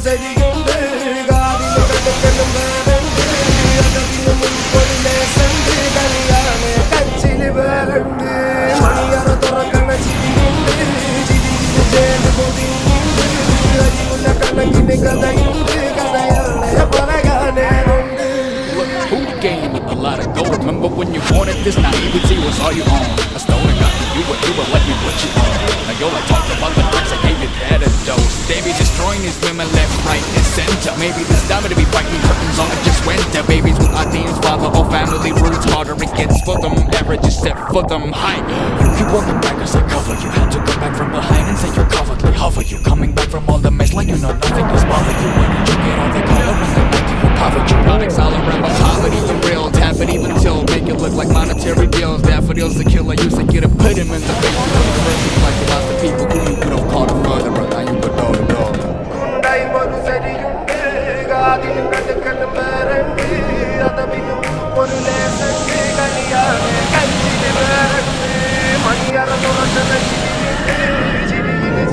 സരിയുണ്ട് കാതില് കടുക്കലും വേറുണ്ട് അതതിന് മുൻപൊരു ലേസുണ്ട് കല്യാണ കച്ചില് വേറുണ്ട് മണിയറ തുറക്കണ ചിരിയുണ്ട് ചിരിയില് ചേർന്ന് പൊതിയുണ്ട് അരിമുല്ല കണക്കിന് കഥയുണ്ട് കഥയാണ് പറയാനേറുണ്ട്. Who gave a lot of gold? Remember when you wanted this naivety was all you own? A stoner got you would let me put you on. Now yo, I talked about the bricks, I gave you that a dose. They be destroying these women left, right, and center. Maybe this time to be fighting curtains on it just winter. Babies with our names, father or family roots. Harder it gets for them, average is set for them high. You welcome back as I cover you. Had to come back from behind and say you're cowardly. Hover you, coming back from all the mess like you know nothing is bother you. When did you get all the color and the back to your poverty? Products all around my poverty, the real tap it even till make it look like monetary deals. Daffodils the killer used to get to put him in the face. Like you lost the people who you could have called a murderer. Now you could know the door. ഉണ്ടായി ഒരു സരിയുണ്ട് കാതില് കടുക്കലും വേറുണ്ട് അതതിന് മുൻപൊരു ലേസുണ്ട് കല്യാണ കച്ചില് വേറുണ്ട് മണിയറ തുറക്കണ ചിരിയുണ്ട് ചിരിയില്